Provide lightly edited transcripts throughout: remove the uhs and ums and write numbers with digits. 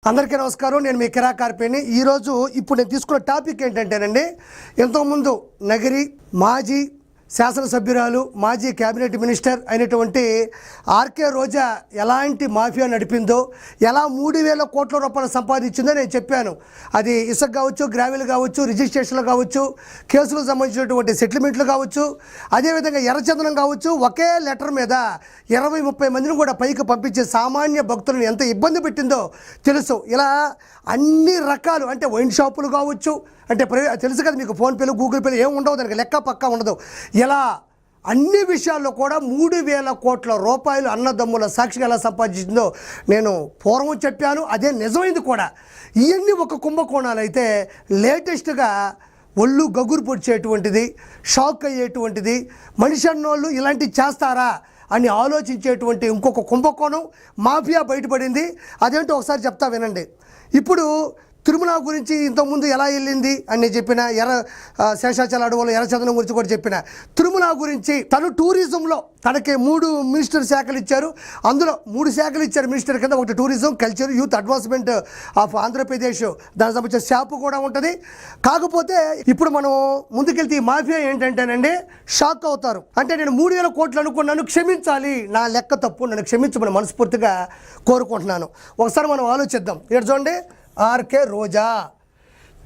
అందరికీ నమస్కారం. నేను మీ కిరా కార్పేని. ఈరోజు ఇప్పుడు నేను తీసుకున్న టాపిక్ ఏంటంటేనండి, ఎంతోముందు నగరి మాజీ శాసనసభ్యురాలు మాజీ క్యాబినెట్ మినిస్టర్ అయినటువంటి ఆర్కే రోజా ఎలాంటి మాఫియా నడిపిందో, ఎలా 3,000 కోట్ల రూపాయలు సంపాదించిందో నేను చెప్పాను. అది ఇసుక కావచ్చు, గ్రావెల్ కావచ్చు, రిజిస్ట్రేషన్లు కావచ్చు, కేసులకు సంబంధించినటువంటి సెటిల్మెంట్లు కావచ్చు, అదేవిధంగా ఎర్రచందనం కావచ్చు. ఒకే లెటర్ మీద 20-30 మందిని కూడా పైకి పంపించే సామాన్య భక్తులను ఎంత ఇబ్బంది పెట్టిందో తెలుసు. ఇలా అన్ని రకాలు, అంటే వైన్ షాపులు కావచ్చు, అంటే తెలుసు కదా మీకు, ఫోన్పేలు గూగుల్ పేలు ఏమి ఉండవు, దానికి లెక్క పక్కా ఉండదు. ఇలా అన్ని విషయాల్లో కూడా 3,000 కోట్ల రూపాయలు అన్నదమ్ముల సాక్షిగా ఎలా సంపాదించిందో నేను పూర్వం చెప్పాను. అదే నిజమైంది కూడా. ఇవన్నీ ఒక కుంభకోణాలు అయితే లేటెస్ట్గా ఒళ్ళు గగురు పొడిచేటువంటిది, షాక్ అయ్యేటువంటిది, మనిషి అన్నోళ్ళు ఇలాంటివి చేస్తారా అని ఆలోచించేటువంటి ఇంకొక కుంభకోణం మాఫియా బయటపడింది. అదేంటో ఒకసారి చెప్తా వినండి. ఇప్పుడు తిరుమల గురించి ఇంతకుముందు ఎలా వెళ్ళింది అని నేను చెప్పిన, శేషాచల అడవులు ఎర్రచందనం గురించి కూడా చెప్పిన. తిరుమల గురించి తను టూరిజంలో తనకి 3 మినిస్టర్ శాఖలు ఇచ్చారు. అందులో 3 శాఖలు ఇచ్చారు మినిస్టర్ కింద. ఒకటి tourism, culture, youth advancement of Andhra Pradesh, దానికి సంబంధించిన శాప్ కూడా ఉంటుంది. కాకపోతే ఇప్పుడు మనం ముందుకెళ్తే ఈ మాఫియా ఏంటంటేనండి, షాక్ అవుతారు. అంటే నేను 3,000 కోట్లు అనుకున్నాను, క్షమించాలి, నా లెక్క తప్పు, నన్ను క్షమించమని మనస్ఫూర్తిగా కోరుకుంటున్నాను. ఒకసారి మనం ఆలోచిద్దాం. ఇక్కడ చూడండి, ఆర్కే రోజా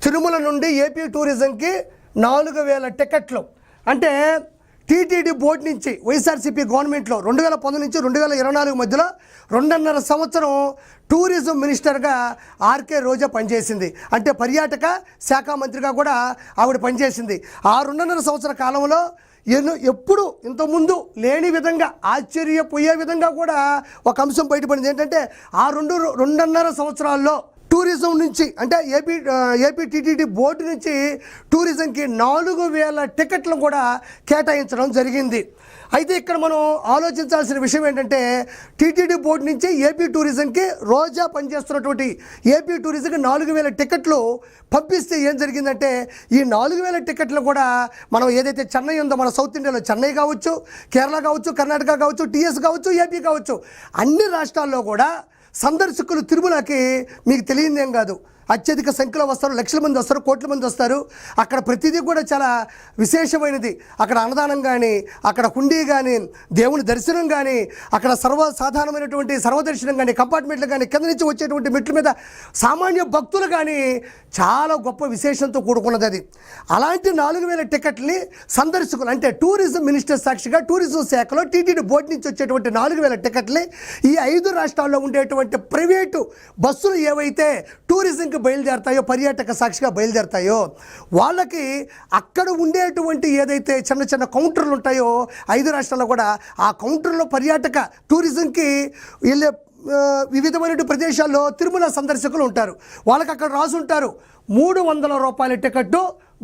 తిరుమల నుండి ఏపీ టూరిజంకి 4,000 టికెట్లు. అంటే టీటీడీ బోర్డు నుంచి వైఎస్ఆర్సీపీ గవర్నమెంట్లో 2019 నుంచి 2024 మధ్యలో 2.5 సంవత్సరం టూరిజం మినిస్టర్గా ఆర్కే రోజా పనిచేసింది. అంటే పర్యాటక శాఖ మంత్రిగా కూడా ఆవిడ పనిచేసింది. ఆ 2.5 సంవత్సర కాలంలో ఎప్పుడు ఇంతకుముందు లేని విధంగా, ఆశ్చర్యపోయే విధంగా కూడా ఒక అంశం బయటపడింది. ఏంటంటే ఆ 2.5 సంవత్సరాల్లో టూరిజం నుంచి, అంటే ఏపీ టీటీడీ బోర్డు నుంచి టూరిజంకి 4,000 టికెట్లు కూడా కేటాయించడం జరిగింది. అయితే ఇక్కడ మనం ఆలోచించాల్సిన విషయం ఏంటంటే, టీటీడీ బోర్డు నుంచి ఏపీ టూరిజంకి రోజా పనిచేస్తున్నటువంటి ఏపీ టూరిజంకి 4,000 టికెట్లు పంపిస్తే ఏం జరిగిందంటే, ఈ 4,000 టికెట్లు కూడా మనం ఏదైతే చెన్నై ఉందో, మన సౌత్ ఇండియాలో చెన్నై కావచ్చు, కేరళ కావచ్చు, కర్ణాటక కావచ్చు, టీఎస్ కావచ్చు, ఏపీ కావచ్చు, అన్ని రాష్ట్రాల్లో కూడా సందర్శకులు తిరుమలకి మీకు తెలియదేం కాదు, అత్యధిక సంఖ్యలో వస్తారు. లక్షల మంది వస్తారు, కోట్ల మంది వస్తారు. అక్కడ ప్రతిదీ కూడా చాలా విశేషమైనది. అక్కడ అన్నదానం కానీ, అక్కడ హుండీ కానీ, దేవుని దర్శనం కానీ, అక్కడ సర్వసాధారణమైనటువంటి సర్వదర్శనం కానీ, కంపార్ట్మెంట్లు కానీ, కింద నుంచి వచ్చేటువంటి మెట్ల మీద సామాన్య భక్తులు కానీ, చాలా గొప్ప విశేషంతో కూడుకున్నది అది. అలాంటి 4,000 టికెట్లని సందర్శకులు, అంటే టూరిజం మినిస్టర్ సాక్షిగా టూరిజం శాఖలో టీటీడీ బోర్డు నుంచి వచ్చేటువంటి 4,000 టికెట్లని ఈ 5 రాష్ట్రాల్లో ఉండేటువంటి ప్రైవేటు బస్సులు ఏవైతే టూరిజంకి బయలుదేరతాయో, పర్యాటక సాక్షిగా బయలుదేరతాయో, వాళ్ళకి అక్కడ ఉండేటువంటి ఏదైతే చిన్న చిన్న కౌంటర్లు ఉంటాయో 5 రాష్ట్రాల్లో కూడా, ఆ కౌంటర్లో పర్యాటక టూరిజంకి వెళ్ళే వివిధమైన ప్రదేశాల్లో తిరుమల సందర్శకులు ఉంటారు. వాళ్ళకి అక్కడ రాసుంటారు 300 రూపాయల టికెట్టు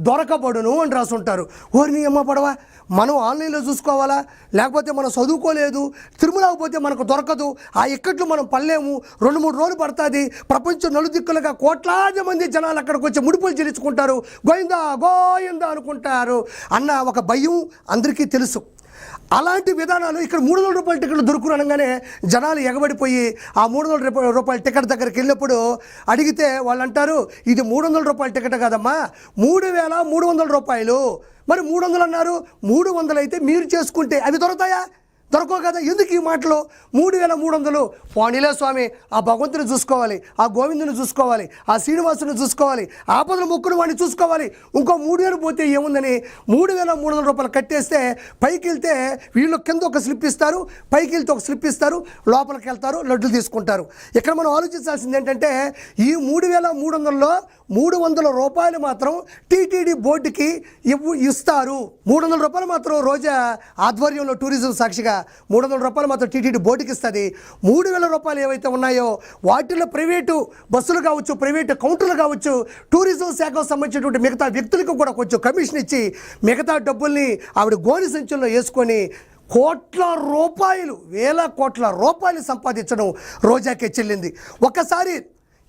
దొరకబడును అని రాసుంటారు. ఓరిని అమ్మ పడవా, మనం ఆన్లైన్లో చూసుకోవాలా, లేకపోతే మనం చదువుకోలేదు, తిరుమలకు పోతే మనకు దొరకదు, ఆ ఇక్కట్లు మనం పడలేము, 2-3 రోజులు పడుతుంది, ప్రపంచం నలుదిక్కులుగా కోట్లాది మంది జనాలు అక్కడికి వచ్చి ముడుపులు చెల్లించుకుంటారు, గోయిందా గోయిందా అనుకుంటారు అన్న ఒక భయం అందరికీ తెలుసు. అలాంటి విధానాలు ఇక్కడ 300 రూపాయల టికెట్లు దొరుకునగానే జనాలు ఎగబడిపోయి ఆ 300 రూపాయల టికెట్ దగ్గరికి వెళ్ళినప్పుడు అడిగితే వాళ్ళు అంటారు, ఇది 300 రూపాయల టికెట్ కాదమ్మా, 3,300 రూపాయలు. మరి 300 అన్నారు, 300 అయితే మీరు చేసుకుంటే అవి దొరుకుతాయా? దొరకవు కదా. ఎందుకు ఈ మాటలు? 3,300 పోనీలే స్వామి, ఆ భగవంతుని చూసుకోవాలి, ఆ గోవిందుని చూసుకోవాలి, ఆ శ్రీనివాసుని చూసుకోవాలి, ఆపదల మొక్కును వాడిని చూసుకోవాలి, ఇంకో 3,000 పోతే ఏముందని 3,300 రూపాయలు కట్టేస్తే పైకి వెళ్తే వీళ్ళు కింద ఒక స్లిప్ ఇస్తారు, పైకి వెళ్తే ఒక స్లిప్ ఇస్తారు, లోపలికి వెళ్తారు, లడ్లు తీసుకుంటారు. ఇక్కడ మనం ఆలోచించాల్సింది ఏంటంటే, ఈ 3,300లో 300 రూపాయలు మాత్రం టీటీడీ బోర్డుకి ఇస్తారు. 300 రూపాయలు మాత్రం రోజా ఆధ్వర్యంలో టూరిజం సాక్షిగా 300 రూపాయలు మాత్రం టీటీడీ బోర్డుకి ఇస్తుంది. 3,000 రూపాయలు ఏవైతే ఉన్నాయో వాటిల్లో ప్రైవేటు బస్సులు కావచ్చు, ప్రైవేటు కౌంటర్లు కావచ్చు, టూరిజం శాఖకు సంబంధించినటువంటి మిగతా వ్యక్తులకు కూడా కొంచెం కమిషన్ ఇచ్చి మిగతా డబ్బుల్ని ఆవిడ గోని సంచుల్లో వేసుకొని కోట్ల రూపాయలు, 1,000 కోట్ల రూపాయలు సంపాదించడం రోజాకే చెల్లింది. ఒక్కసారి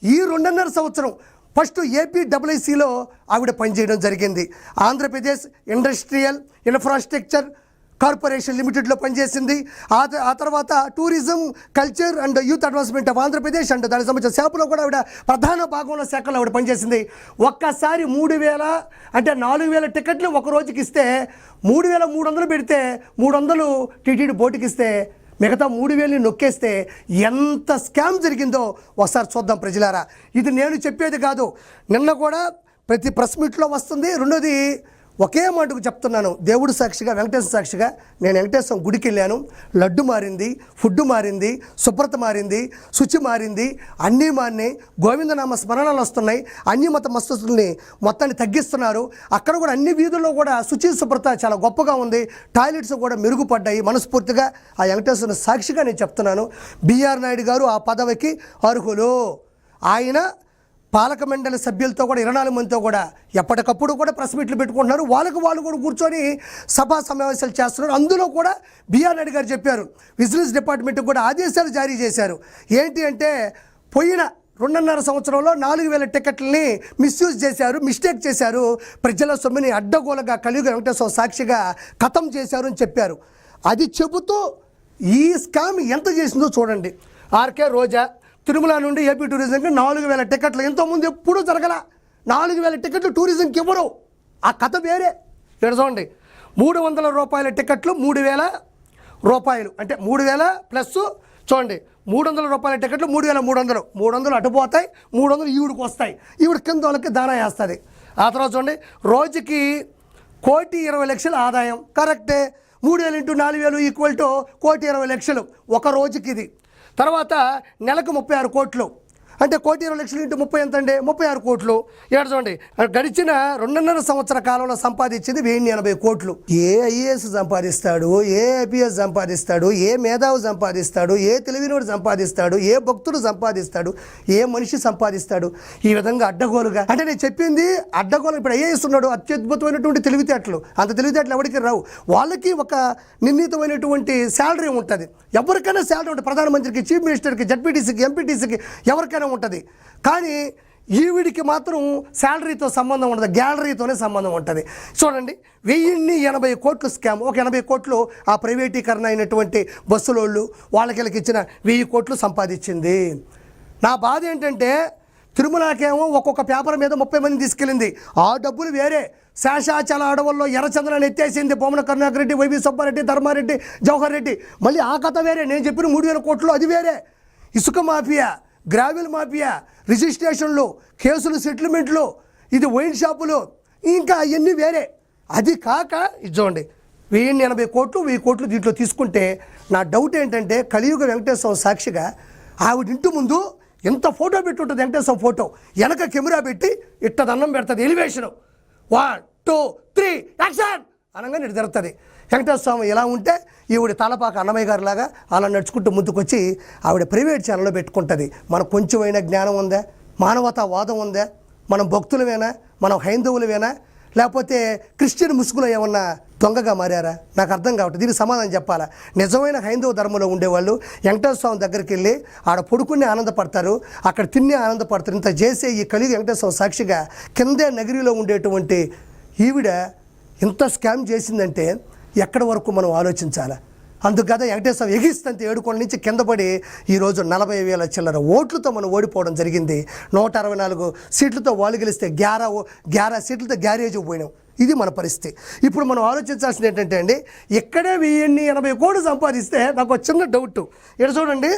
ఈ 2.5 సంవత్సరం ఫస్ట్ ఏపీడబ్ల్యూసీలో ఆవిడ పనిచేయడం జరిగింది. ఆంధ్రప్రదేశ్ ఇండస్ట్రియల్ ఇన్ఫ్రాస్ట్రక్చర్ కార్పొరేషన్ లిమిటెడ్లో పనిచేసింది. ఆ తర్వాత tourism, culture and youth advancement of Andhra Pradesh and దానికి సంబంధించిన శాఖలో కూడా ఆవిడ ప్రధాన భాగంలో శాఖలో ఆవిడ పనిచేసింది. ఒక్కసారి 3,000 అంటే 4,000 టికెట్లు ఒక రోజుకి ఇస్తే 3,300 పెడితే 300 టీటీడీ బోర్డుకి ఇస్తే మిగతా 3,000 నొక్కేస్తే ఎంత స్కామ్ జరిగిందో ఒకసారి చూద్దాం ప్రజలారా. ఇది నేను చెప్పేది కాదు, నిన్న కూడా ప్రతి ప్రెస్ మీట్లో వస్తుంది. రెండోది ఒకే మాటకు చెప్తున్నాను, దేవుడు సాక్షిగా, వెంకటేశ్వర సాక్షిగా, నేను వెంకటేశ్వర గుడికి వెళ్ళాను. లడ్డు మారింది, ఫుడ్ మారింది, శుభ్రత మారింది, శుచి మారింది, అన్నీ మారినాయి. గోవిందనామ స్మరణలు వస్తున్నాయి. అన్ని మత మస్తస్తుల్ని మొత్తాన్ని తగ్గిస్తున్నారు. అక్కడ కూడా అన్ని వీధుల్లో కూడా శుచి శుభ్రత చాలా గొప్పగా ఉంది. టాయిలెట్స్ కూడా మెరుగుపడ్డాయి. మనస్ఫూర్తిగా ఆ వెంకటేశ్వర సాక్షిగా నేను చెప్తున్నాను. బిఆర్ నాయుడు గారు ఆ పదవికి అర్హులు. ఆయన పాలక మండలి సభ్యులతో కూడా 24 మందితో కూడా ఎప్పటికప్పుడు కూడా ప్రెస్ మీట్లు పెట్టుకుంటున్నారు. వాళ్ళు కూడా కూర్చొని సభా సమావేశాలు చేస్తున్నారు. అందులో కూడా బిఆర్ నాయుడు గారు చెప్పారు, విజిలెన్స్ డిపార్ట్మెంట్కి కూడా ఆదేశాలు జారీ చేశారు. ఏంటి అంటే పోయిన 2.5 సంవత్సరంలో 4,000 టికెట్లని మిస్యూజ్ చేశారు, మిస్టేక్ చేశారు, ప్రజల సొమ్ముని అడ్డగోలుగా కలియుగ వెంకటేశ్వర సాక్షిగా ఖతం చేశారు అని చెప్పారు. అది చెబుతూ ఈ స్కామ్ ఎంత చేసిందో చూడండి. ఆర్కే రోజా తిరుమల నుండి ఏపీ టూరిజంకి 4,000 టికెట్లు, ఎంతోమంది ఎప్పుడూ జరగల. 4,000 టికెట్లు టూరిజంకి ఇవ్వరు. ఆ కథ వేరే. ఇక్కడ చూడండి, 300 రూపాయల టికెట్లు 3,000 రూపాయలు అంటే 3,000 ప్లస్ చూడండి, 300 రూపాయల టికెట్లు 3,300. 300 అటుపోతాయి, 300 ఈవిడికి వస్తాయి. ఈవిడ కింద వాళ్ళకి దానా వేస్తుంది. ఆ తర్వాత చూడండి, రోజుకి 1,20,00,000 ఆదాయం. కరెక్టే. 3,000 × 4,000 ఈక్వల్ టు 1,20,00,000 ఒక రోజుకి. ఇది తర్వాత నెలకు 36 కోట్లు అంటే 1,20,00,000 × 30 ఎంత అండి? 36 కోట్లు. ఇక్కడ చూడండి, గడిచిన 2.5 సంవత్సర కాలంలో సంపాదించింది 1,080 కోట్లు. ఏ ఐఏఎస్ సంపాదిస్తాడు, ఏ ఐపీఎస్ సంపాదిస్తాడు, ఏ మేధావి సంపాదిస్తాడు, ఏ తెలివినోడు సంపాదిస్తాడు, ఏ భక్తుడు సంపాదిస్తాడు, ఏ మనిషి సంపాదిస్తాడు ఈ విధంగా అడ్డగోలుగా? అంటే నేను చెప్పింది అడ్డగోలు. ఇప్పుడు ఐఏఎస్ ఉన్నాడు, అత్యద్భుతమైనటువంటి తెలివితేటలు. అంత తెలివితేటలు ఎవరికి రావు. వాళ్ళకి ఒక నిర్ణీతమైనటువంటి శాలరీ ఉంటుంది. ఎవరికైనా శాలరీ ఉంటుంది. ప్రధానమంత్రికి, చీఫ్ మినిస్టర్కి, జడ్పీటీసీకి, ఎంపీటీసీకి ఎవరికైనా ఉంటుంది. కానీ ఈవిడికి మాత్రం శాలరీతో సంబంధం ఉండదు, గ్యాలరీతోనే సంబంధం ఉంటుంది. చూడండి, 1,080 కోట్లు స్కామ్. ఒక 80 కోట్లు ఆ ప్రైవేటీకరణ అయినటువంటి బస్సులోళ్ళు వాళ్ళకి ఇచ్చిన 1,000 కోట్లు సంపాదించింది. నా బాధ ఏంటంటే తిరుమలకేమో ఒక్కొక్క పేపర్ మీద 30 మంది తీసుకెళ్ళింది. ఆ డబ్బులు వేరే. శేషాచల అడవుల్లో ఎర్రచంద్రాన్ని ఎత్తేసింది బొమ్మన కరుణాకర్ రెడ్డి, వైవి సుబ్బారెడ్డి, ధర్మారెడ్డి, జవహర్ రెడ్డి. మళ్ళీ ఆ కథ వేరే. నేను చెప్పిన 3,000 కోట్లు అది వేరే. ఇసుక మాఫియా, గ్రావెల్ మాఫియా, రిజిస్ట్రేషన్లు, కేసులు, సెటిల్మెంట్లు, ఇది వైన్ షాపులు, ఇంకా అవన్నీ వేరే. అది కాక ఇది చూడండి, 1,080 కోట్లు, 1,000 కోట్లు దీంట్లో తీసుకుంటే నా డౌట్ ఏంటంటే కలియుగ వెంకటేశ్వర సాక్షిగా ఆవిడ ఇంటి ముందు ఎంత ఫోటో పెట్టి ఉంటుంది. వెంకటేశ్వర ఫోటో వెనక కెమెరా పెట్టి ఇట్ట దండం పెడుతుంది. ఎలివేషను 1 2 3 యాక్షన్ అనగానే ఇటు జరుగుతుంది. వెంకటేశ్వర స్వామి ఎలా ఉంటే ఈవిడ తలపాక అన్నమయ్య గారి లాగా అలా నడుచుకుంటూ ముందుకొచ్చి ఆవిడ ప్రైవేట్ ఛానల్లో పెట్టుకుంటుంది. మనకు కొంచెమైనా జ్ఞానం ఉందా? మానవతావాదం ఉందా? మనం భక్తులమేనా? మనం హైందవులమేనా? లేకపోతే క్రిస్టియన్ ముసుగులో ఏమన్నా దొంగగా మారారా? నాకు అర్థం కావట్లేదు. దీనికి సమాధానం చెప్పాలా? నిజమైన హైందవ ధర్మంలో ఉండేవాళ్ళు వెంకటేశ్వర స్వామి దగ్గరికి వెళ్ళి ఆడ పొడుకుని ఆనందపడతారు, అక్కడ తిని ఆనందపడతారు. ఇంత చేసే ఈ కలియుగ వెంకటేశ్వర సాక్షిగా కిందే నగరిలో ఉండేటువంటి ఈవిడ ఇంత స్కామ్ చేసిందంటే ఎక్కడి వరకు మనం ఆలోచించాలా? అందుకదా వెంకటేశ్వర ఎగిస్తంత 7 కొండ నుంచి కింద పడి ఈరోజు 40,000 చిల్లర ఓట్లతో మనం ఓడిపోవడం జరిగింది. 164 సీట్లతో వాళ్ళు గెలిస్తే 11 సీట్లతో గ్యారేజ్ పోయినాం. ఇది మన పరిస్థితి. ఇప్పుడు మనం ఆలోచించాల్సింది ఏంటంటే అండి, ఇక్కడే 1,080 కోట్లు సంపాదిస్తే నాకు ఒక చిన్న డౌట్. ఇక్కడ చూడండి,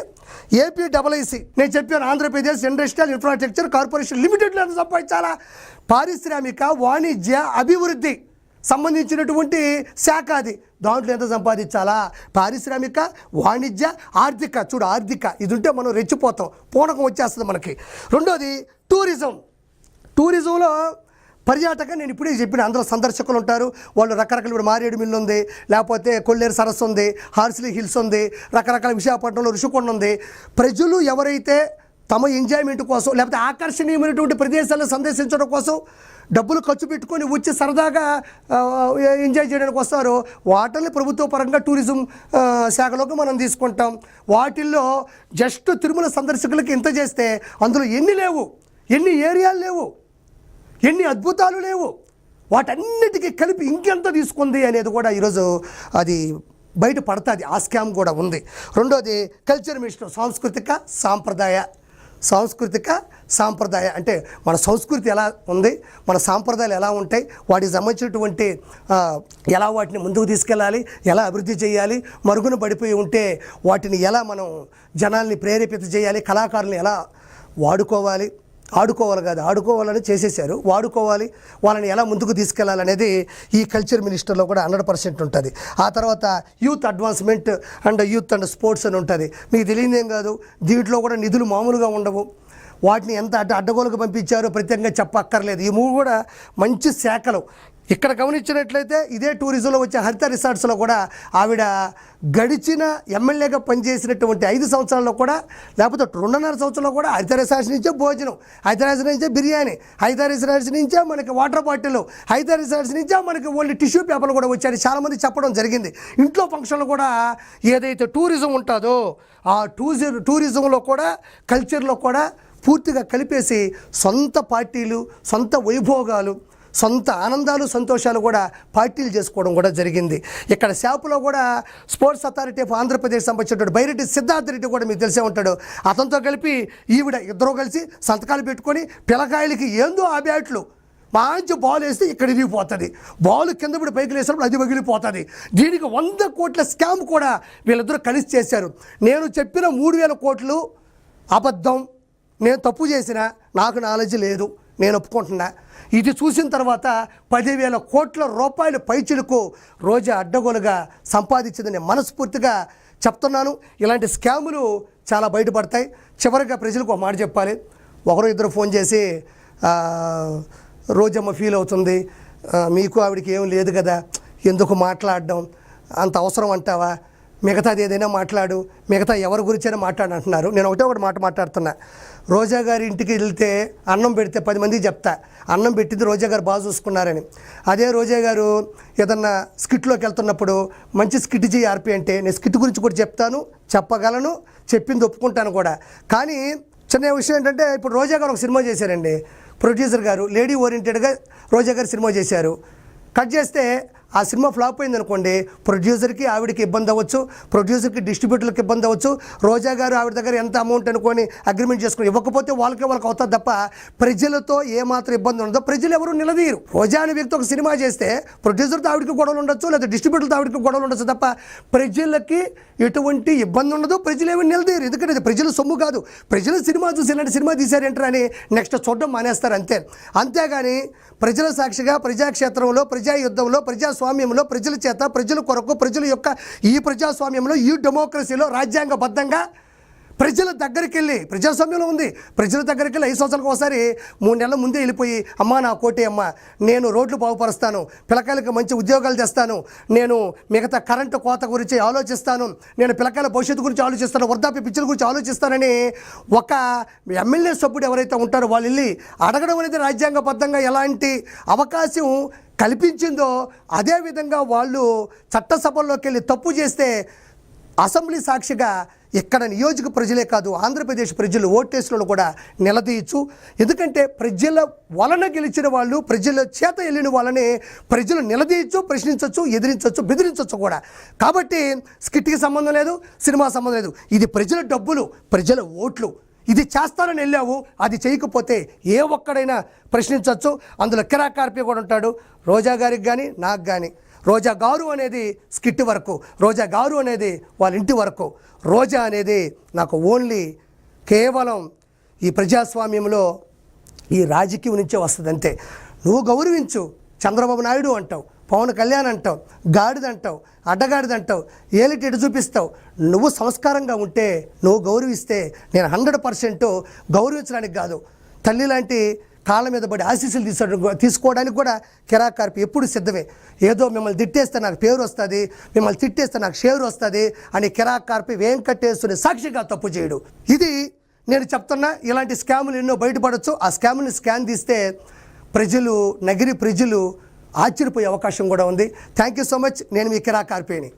APIIC నేను చెప్పాను, ఆంధ్రప్రదేశ్ ఇండస్ట్రియల్ ఇన్ఫ్రాస్ట్రక్చర్ కార్పొరేషన్ లిమిటెడ్లో ఎంత సంపాదించాలా? పారిశ్రామిక వాణిజ్య అభివృద్ధి సంబంధించినటువంటి శాఖ అది. దాంట్లో ఎంత సంపాదించాలా? పారిశ్రామిక, వాణిజ్య, ఆర్థిక. చూడు, ఆర్థిక ఇది ఉంటే మనం రెచ్చిపోతాం, పూనకం వచ్చేస్తుంది మనకి. రెండోది టూరిజంలో పర్యాటక. నేను ఇప్పుడే చెప్పిన, అందులో సందర్శకులు ఉంటారు. వాళ్ళు రకరకాల, ఇప్పుడు మారేడు మిల్లు ఉంది, లేకపోతే కొల్లేరు సరస్సు ఉంది, హార్స్లీ హిల్స్ ఉంది, రకరకాల విశాఖపట్నంలో ఋషికొండ ఉంది. ప్రజలు ఎవరైతే తమ ఎంజాయ్మెంట్ కోసం లేకపోతే ఆకర్షణీయమైనటువంటి ప్రదేశాలను సందర్శించడం కోసం డబ్బులు ఖర్చు పెట్టుకొని వచ్చి సరదాగా ఎంజాయ్ చేయడానికి వస్తారు, వాటిని ప్రభుత్వ పరంగా టూరిజం శాఖలోకి మనం తీసుకుంటాం. వాటిల్లో జస్ట్ తిరుమల సందర్శకులకి ఇంత చేస్తే అందులో ఎన్ని లేవు, ఎన్ని ఏరియాలు లేవు, ఎన్ని అద్భుతాలు లేవు. వాటన్నిటికీ కలిపి ఇంకెంత తీసుకుంది అనేది కూడా ఈరోజు అది బయట పడుతుంది. ఆ స్కామ్ కూడా ఉంది. రెండోది కల్చర్ మినిస్టర్, సాంప్రదాయ అంటే మన సంస్కృతి ఎలా ఉంది, మన సాంప్రదాయాలు ఎలా ఉంటాయి, వాటికి సంబంధించినటువంటి ఎలా వాటిని ముందుకు తీసుకెళ్ళాలి, ఎలా అభివృద్ధి చేయాలి, మరుగున పడిపోయి ఉంటే వాటిని ఎలా మనం జనాల్ని ప్రేరేపిత చేయాలి, కళాకారులను ఎలా ఆడుకోవాలని చేసేసారు, వాడుకోవాలి, వాళ్ళని ఎలా ముందుకు తీసుకెళ్లాలనేది ఈ కల్చర్ మినిస్టర్లో కూడా 100% ఉంటుంది. ఆ తర్వాత youth advancement and youth and sports అని ఉంటుంది. మీకు తెలియదేం కాదు, దీంట్లో కూడా నిధులు మామూలుగా ఉండవు. వాటిని ఎంత అడ్డగోలుగా పంపించారో ప్రత్యేకంగా చెప్పక్కర్లేదు. ఈ మూడు కూడా మంచి శాఖలు. ఇక్కడ గమనించినట్లయితే ఇదే టూరిజంలో వచ్చే హరిత రిసార్ట్స్లో కూడా ఆవిడ గడిచిన ఎమ్మెల్యేగా పనిచేసినటువంటి 5 సంవత్సరాల్లో కూడా, లేకపోతే 2.5 సంవత్సరాల్లో కూడా హరిత రిసార్ట్స్ నుంచే భోజనం, హరిత రిసార్ట్స్ నుంచే బిర్యానీ, హరిత రిసార్ట్స్ నుంచే మనకి వాటర్ బాటిల్, హరిత రిసార్ట్స్ నుంచే మనకి ఓన్లీ టిష్యూ పేపర్లు కూడా వచ్చాయని చాలామంది చెప్పడం జరిగింది. ఇంట్లో ఫంక్షన్లు కూడా ఏదైతే టూరిజం ఉంటుందో ఆ టూరిజంలో కూడా కల్చర్లో కూడా పూర్తిగా కలిపేసి సొంత పార్టీలు, సొంత వైభోగాలు, సొంత ఆనందాలు, సంతోషాలు కూడా పార్టీలు చేసుకోవడం కూడా జరిగింది. ఇక్కడ శాపులో కూడా స్పోర్ట్స్ అథారిటీ ఆఫ్ ఆంధ్రప్రదేశ్ సంబంధించినటువంటి బైరెడ్డి సిద్ధార్థ రెడ్డి కూడా మీకు తెలిసే ఉంటాడు. అతనితో కలిపి ఈవిడ ఇద్దరు కలిసి సంతకాలు పెట్టుకొని పిల్లకాయలకి ఏందో ఆ బ్యాట్లు మంచి బాల్ వేస్తే ఇక్కడ ఇరిగిపోతుంది, బాల్ కింద పడి పైకి వేసినప్పుడు అది పగిలిపోతుంది. దీనికి 100 కోట్ల స్కామ్ కూడా వీళ్ళిద్దరూ కలిసి చేశారు. నేను చెప్పిన 3,000 కోట్లు అబద్ధం, నేను తప్పు చేసిన, నాకు నాలెడ్జ్ లేదు, నేను ఒప్పుకుంటున్నా. ఇది చూసిన తర్వాత 10,000 కోట్ల రూపాయల పైచిలకు రోజా అడ్డగోలుగా సంపాదించిందని మనస్ఫూర్తిగా చెప్తున్నాను. ఇలాంటి స్కాములు చాలా బయటపడతాయి. చివరిగా ప్రజలకు ఒక మాట చెప్పాలి. ఒకరు ఇద్దరు ఫోన్ చేసి రోజమ్మ ఫీల్ అవుతుంది, మీకు ఆవిడకి ఏం లేదు కదా, ఎందుకు మాట్లాడడం, అంత అవసరం అంటావా, మిగతాది ఏదైనా మాట్లాడు, మిగతా ఎవరి గురించైనా మాట్లాడు అంటున్నారు. నేను ఒకటి మాట్లాడుతున్నా. రోజా గారి ఇంటికి వెళ్తే అన్నం పెడితే 10 మందికి చెప్తా, అన్నం పెట్టింది రోజా గారు బాగా చూసుకున్నారని. అదే రోజా గారు ఏదన్నా స్కిట్లోకి వెళ్తున్నప్పుడు మంచి స్కిట్ చేయి ఆర్పి అంటే నేను స్కిట్ గురించి కూడా చెప్తాను, చెప్పగలను, చెప్పింది ఒప్పుకుంటాను కూడా. కానీ చిన్న విషయం ఏంటంటే, ఇప్పుడు రోజా గారు ఒక సినిమా చేశారండి, ప్రొడ్యూసర్ గారు లేడీ ఓరియంటెడ్గా రోజా గారు సినిమా చేశారు. కట్ చేస్తే ఆ సినిమా ఫ్లాప్ అయింది అనుకోండి, ప్రొడ్యూసర్కి ఆవిడకి ఇబ్బంది అవ్వచ్చు, ప్రొడ్యూసర్కి డిస్ట్రిబ్యూటర్కి ఇబ్బంది అవ్వచ్చు. రోజా గారు ఆవిడ దగ్గర ఎంత అమౌంట్ అనుకొని అగ్రిమెంట్ చేసుకుని ఇవ్వకపోతే వాళ్ళకి అవుతుంది తప్ప ప్రజలతో ఏమాత్రం ఇబ్బంది ఉండదో ప్రజలు ఎవరు నిలదీయరు. రోజా అనే వ్యక్తి ఒక సినిమా చేస్తే ప్రొడ్యూసర్తో ఆవిడకి గొడవలు ఉండొచ్చు, లేదా డిస్ట్రిబ్యూటర్తో ఆవిడకి గొడవలు ఉండొచ్చు తప్ప ప్రజలకి ఎటువంటి ఇబ్బంది ఉండదు, ప్రజలు ఏమి నిలదీయరు. ఎందుకంటే అది ప్రజల సొమ్ము కాదు. ప్రజలు సినిమా చూసి ఇలాంటి సినిమా తీశారంటారు అని నెక్స్ట్ చూడడం మానేస్తారు అంతే. అంతేగాని ప్రజల సాక్షిగా ప్రజాక్షేత్రంలో, ప్రజాయుద్ధంలో, ప్రజాస్వామ్యంలో, ప్రజల చేత, ప్రజల కొరకు, ప్రజల యొక్క ఈ ప్రజాస్వామ్యంలో, ఈ డెమోక్రసీలో రాజ్యాంగబద్ధంగా ప్రజల దగ్గరికి వెళ్ళి, ప్రజాస్వామ్యంలో ఉంది, ప్రజల దగ్గరికి వెళ్ళి 5 సంవత్సరాలకు ఒకసారి 3 నెలల ముందే వెళ్ళిపోయి, అమ్మా నా కోటి అమ్మ, నేను రోడ్లు బాగుపరుస్తాను, పిల్లకాయలకు మంచి ఉద్యోగాలు తెస్తాను, నేను మిగతా కరెంటు కోత గురించి ఆలోచిస్తాను, నేను పిల్లకాయల భవిష్యత్తు గురించి ఆలోచిస్తాను, వృద్ధాప్య పిచ్చల గురించి ఆలోచిస్తానని ఒక ఎమ్మెల్యే సభ్యుడు ఎవరైతే ఉంటారో వాళ్ళు వెళ్ళి అడగడం అనేది రాజ్యాంగబద్ధంగా ఎలాంటి అవకాశం కల్పించిందో అదేవిధంగా వాళ్ళు చట్టసభల్లోకి వెళ్ళి తప్పు చేస్తే అసెంబ్లీ సాక్షిగా ఇక్కడ నియోజక ప్రజలే కాదు, ఆంధ్రప్రదేశ్ ప్రజలు ఓటేసులను కూడా నిలదీయచ్చు. ఎందుకంటే ప్రజల వలన గెలిచిన వాళ్ళు, ప్రజల చేత వెళ్ళిన వాళ్ళని ప్రజలు నిలదీయచ్చు, ప్రశ్నించవచ్చు, ఎదిరించవచ్చు, బెదిరించవచ్చు కూడా. కాబట్టి స్కిట్కి సంబంధం లేదు, సినిమా సంబంధం లేదు. ఇది ప్రజల డబ్బులు, ప్రజల ఓట్లు. ఇది చేస్తానని వెళ్ళావు, అది చేయకపోతే ఏ ఒక్కడైనా ప్రశ్నించవచ్చు. అందులో కిరాక్ కార్పి కూడా ఉంటాడు. రోజా గారికి కానీ నాకు కానీ రోజా గారు అనేది స్కిట్ వరకు, రోజా గారు అనేది వాళ్ళ ఇంటి వరకు, రోజా అనేది నాకు ఓన్లీ కేవలం ఈ ప్రజాస్వామ్యంలో ఈ రాజకీయం నుంచే వస్తుంది అంతే. నువ్వు గౌరవించు, చంద్రబాబు నాయుడు అంటావు, పవన్ కళ్యాణ్ అంటావు, గాడిదంటావు, అడ్డగాడిదంటావు, ఏలిటి ఎటు చూపిస్తావు. నువ్వు సంస్కారంగా ఉంటే, నువ్వు గౌరవిస్తే నేను 100% గౌరవించడానికి కాదు, తల్లి లాంటి కాళ్ళ మీద పడి ఆశీస్సులు తీసుకోవడానికి కూడా కిరాక్ కార్పి ఎప్పుడు సిద్ధమే. ఏదో మిమ్మల్ని తిట్టేస్తే నాకు పేరు వస్తుంది, మిమ్మల్ని తిట్టేస్తే నాకు షేరు వస్తుంది అని కిరాక్ కార్పి వెంకటేశ్వరుని సాక్షిగా తప్పు చేయడు. ఇది నేను చెప్తున్నా. ఇలాంటి స్కాములు ఎన్నో బయటపడవచ్చు. ఆ స్కాముని స్కాన్ తీస్తే ప్రజలు, నగిరి ప్రజలు ఆశ్చర్యపోయే అవకాశం కూడా ఉంది. Thank you so much. నేను మీ కిరాక్ కార్పిని.